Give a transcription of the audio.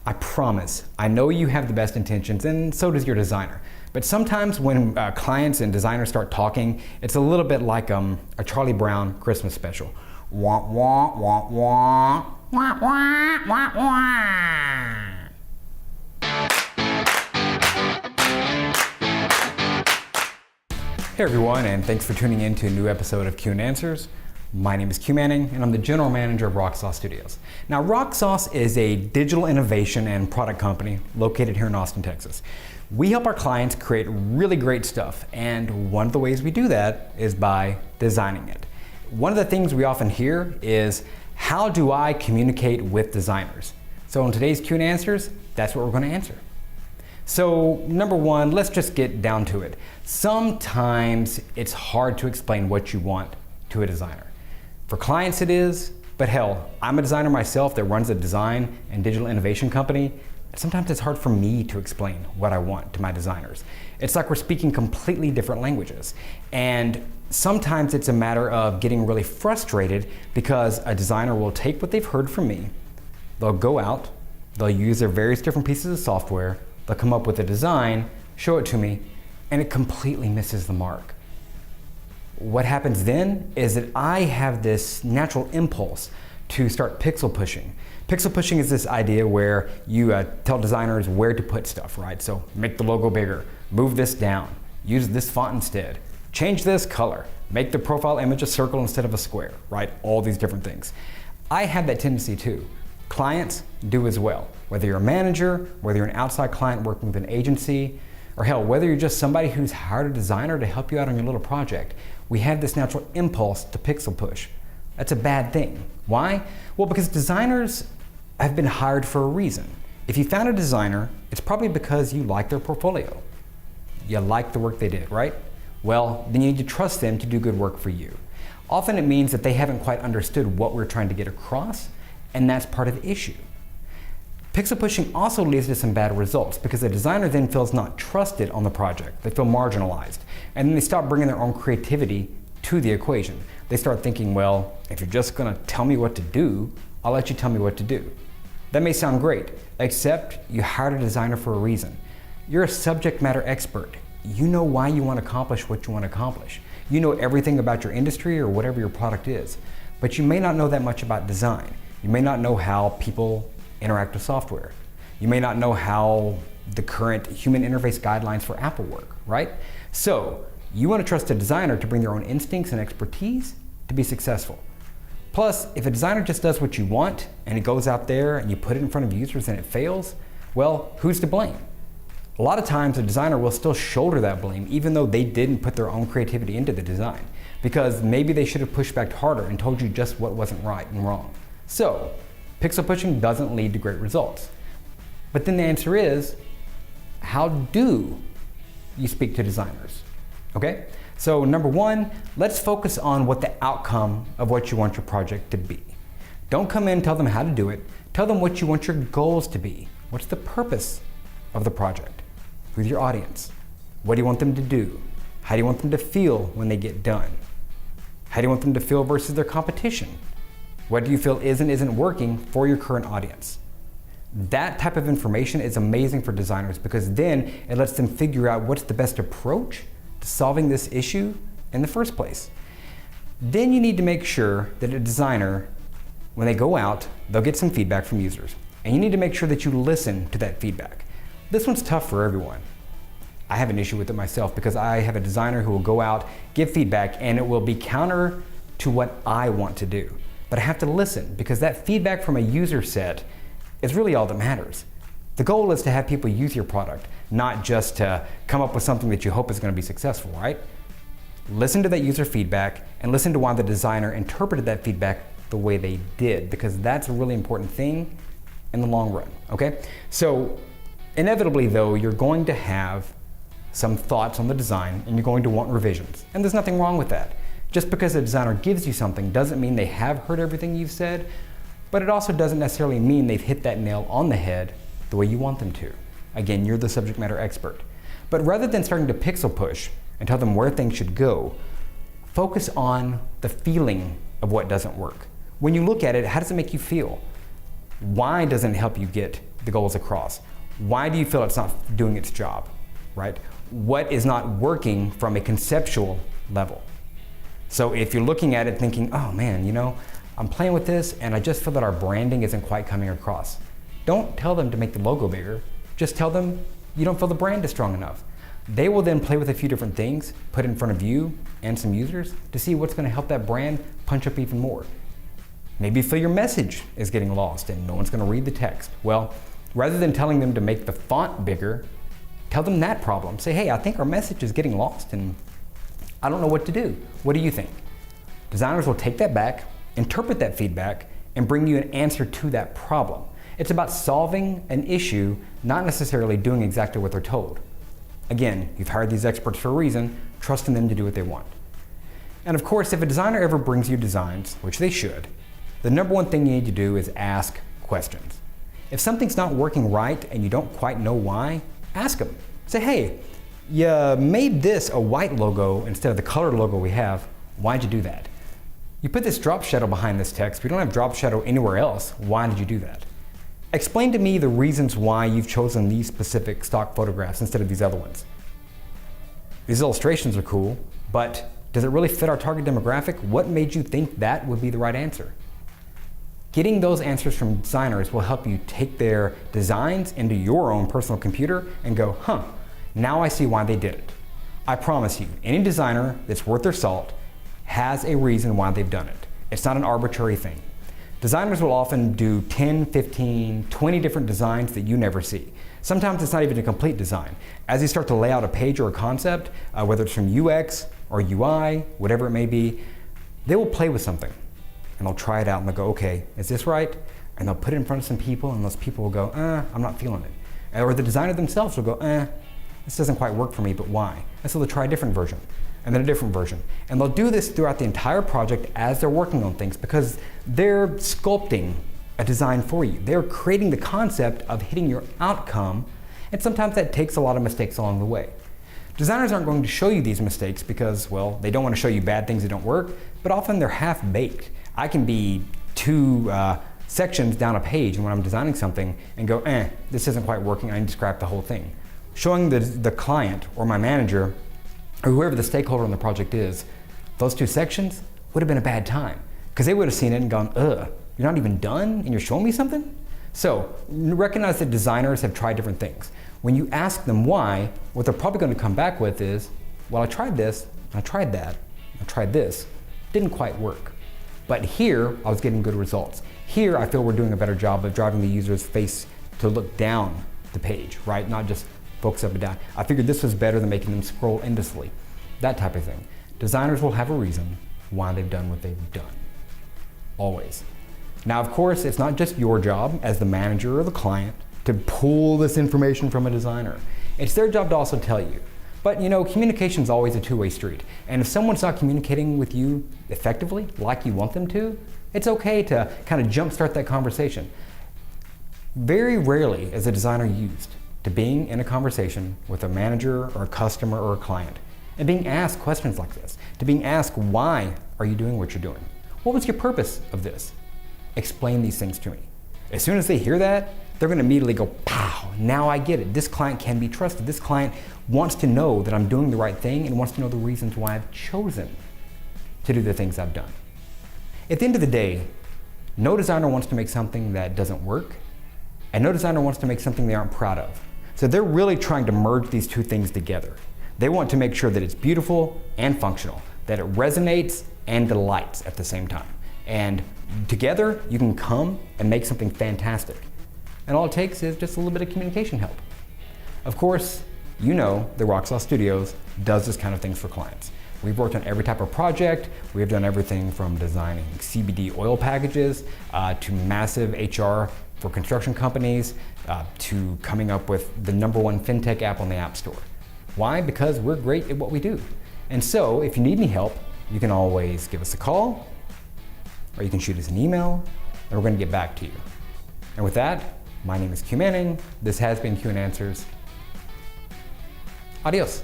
I promise, I know you have the best intentions, and so does your designer. But sometimes when clients and designers start talking, it's a little bit like a Charlie Brown Christmas special. Wah, wah, wah, wah, wah, wah, wah, wah. Hey everyone, and thanks for tuning in to a new episode of Q and Answers. My name is Q Manning, and I'm the General Manager of Rocksauce Studios. Now, Rocksauce is a digital innovation and product company located here in Austin, Texas. We help our clients create really great stuff, and one of the ways we do that is by designing it. One of the things we often hear is, how do I communicate with designers? So in today's Q and Answers, that's what we're going to answer. So number one, let's just get down to it. Sometimes it's hard to explain what you want to a designer. For clients it is, but hell, I'm a designer myself that runs a design and digital innovation company. Sometimes it's hard for me to explain what I want to my designers. It's like we're speaking completely different languages. And sometimes it's a matter of getting really frustrated because a designer will take what they've heard from me, they'll go out, they'll use their various different pieces of software, they'll come up with a design, show it to me, and it completely misses the mark. What happens then is that I have this natural impulse to start pixel pushing. Pixel pushing is this idea where you tell designers where to put stuff, right? So make the logo bigger, move this down, use this font instead, change this color, make the profile image a circle instead of a square, right? All these different things. I have that tendency too. Clients do as well. Whether you're a manager, whether you're an outside client working with an agency, or hell, whether you're just somebody who's hired a designer to help you out on your little project, we have this natural impulse to pixel push. That's a bad thing. Why? Well, because designers have been hired for a reason. If you found a designer, it's probably because you like their portfolio. You like the work they did, right? Well, then you need to trust them to do good work for you. Often it means that they haven't quite understood what we're trying to get across, and that's part of the issue. Pixel pushing also leads to some bad results because the designer then feels not trusted on the project. They feel marginalized, and then they stop bringing their own creativity to the equation. They start thinking, well, if you're just gonna tell me what to do, I'll let you tell me what to do. That may sound great, except you hired a designer for a reason. You're a subject matter expert. You know why you want to accomplish what you want to accomplish. You know everything about your industry or whatever your product is, but you may not know that much about design. You may not know how people interact with software. You may not know how the current human interface guidelines for Apple work, right? So you want to trust a designer to bring their own instincts and expertise to be successful. Plus, if a designer just does what you want and it goes out there and you put it in front of users and it fails, well, who's to blame? A lot of times a designer will still shoulder that blame even though they didn't put their own creativity into the design, because maybe they should have pushed back harder and told you just what wasn't right and wrong. So, pixel pushing doesn't lead to great results. But then the answer is, how do you speak to designers? Okay? So number one, let's focus on what the outcome of what you want your project to be. Don't come in and tell them how to do it. Tell them what you want your goals to be. What's the purpose of the project? Who's your audience? What do you want them to do? How do you want them to feel when they get done? How do you want them to feel versus their competition? What do you feel is and isn't working for your current audience? That type of information is amazing for designers because then it lets them figure out what's the best approach to solving this issue in the first place. Then you need to make sure that a designer, when they go out, they'll get some feedback from users. And you need to make sure that you listen to that feedback. This one's tough for everyone. I have an issue with it myself because I have a designer who will go out, give feedback, and it will be counter to what I want to do. But I have to listen because that feedback from a user set is really all that matters. The goal is to have people use your product, not just to come up with something that you hope is going to be successful, right? Listen to that user feedback and listen to why the designer interpreted that feedback the way they did, because that's a really important thing in the long run, okay? So inevitably though, you're going to have some thoughts on the design and you're going to want revisions. And there's nothing wrong with that. Just because a designer gives you something doesn't mean they have heard everything you've said, but it also doesn't necessarily mean they've hit that nail on the head the way you want them to. Again, you're the subject matter expert. But rather than starting to pixel push and tell them where things should go, focus on the feeling of what doesn't work. When you look at it, how does it make you feel? Why doesn't it help you get the goals across? Why do you feel it's not doing its job, right? What is not working from a conceptual level? So if you're looking at it thinking, oh man, I'm playing with this and I just feel that our branding isn't quite coming across. Don't tell them to make the logo bigger. Just tell them you don't feel the brand is strong enough. They will then play with a few different things, put it in front of you and some users to see what's going to help that brand punch up even more. Maybe you feel your message is getting lost and no one's going to read the text. Well, rather than telling them to make the font bigger, tell them that problem. Say, hey, I think our message is getting lost and I don't know what to do. What do you think? Designers will take that back, interpret that feedback, and bring you an answer to that problem. It's about solving an issue, not necessarily doing exactly what they're told. Again, you've hired these experts for a reason, trust in them to do what they want. And of course, if a designer ever brings you designs, which they should, the number one thing you need to do is ask questions. If something's not working right and you don't quite know why, ask them. Say, hey, you made this a white logo instead of the colored logo we have. Why'd you do that? You put this drop shadow behind this text. We don't have drop shadow anywhere else. Why did you do that? Explain to me the reasons why you've chosen these specific stock photographs instead of these other ones. These illustrations are cool, but does it really fit our target demographic? What made you think that would be the right answer? Getting those answers from designers will help you take their designs into your own personal computer and go, now I see why they did it. I promise you, any designer that's worth their salt has a reason why they've done it. It's not an arbitrary thing. Designers will often do 10, 15, 20 different designs that you never see. Sometimes it's not even a complete design. As you start to lay out a page or a concept, whether it's from UX or UI, whatever it may be, they will play with something. And they'll try it out and they'll go, okay, is this right? And they'll put it in front of some people and those people will go, I'm not feeling it. Or the designer themselves will go, this doesn't quite work for me, but why? And so they'll try a different version and then a different version. And they'll do this throughout the entire project as they're working on things because they're sculpting a design for you. They're creating the concept of hitting your outcome, and sometimes that takes a lot of mistakes along the way. Designers aren't going to show you these mistakes because, well, they don't want to show you bad things that don't work, but often they're half-baked. I can be two sections down a page when I'm designing something and go, this isn't quite working, I need to scrap the whole thing. Showing the client or my manager or whoever the stakeholder on the project is, those two sections would have been a bad time because they would have seen it and gone, you're not even done and you're showing me something? So recognize that designers have tried different things. When you ask them why, what they're probably going to come back with is, well, I tried this, I tried that, I tried this, didn't quite work. But here, I was getting good results. Here, I feel we're doing a better job of driving the user's face to look down the page, right? Not just focus up and down. I figured this was better than making them scroll endlessly. That type of thing. Designers will have a reason why they've done what they've done. Always. Now, of course, it's not just your job as the manager or the client to pull this information from a designer. It's their job to also tell you. But communication is always a two-way street. And if someone's not communicating with you effectively, like you want them to, it's okay to kind of jumpstart that conversation. Very rarely is a designer used to being in a conversation with a manager or a customer or a client and being asked questions like this, to being asked, why are you doing what you're doing? What was your purpose of this? Explain these things to me. As soon as they hear that, they're going to immediately go, pow, now I get it. This client can be trusted. This client wants to know that I'm doing the right thing and wants to know the reasons why I've chosen to do the things I've done. At the end of the day, no designer wants to make something that doesn't work, and no designer wants to make something they aren't proud of. So they're really trying to merge these two things together. They want to make sure that it's beautiful and functional, that it resonates and delights at the same time. And together, you can come and make something fantastic. And all it takes is just a little bit of communication help. Of course, that Rocksauce Studios does this kind of things for clients. We've worked on every type of project. We have done everything from designing CBD oil packages to massive HR for construction companies to coming up with the #1 fintech app on the App Store. Why? Because we're great at what we do. And so if you need any help, you can always give us a call or you can shoot us an email and we're going to get back to you. And with that, my name is Q Manning. This has been Q and Answers. Adios.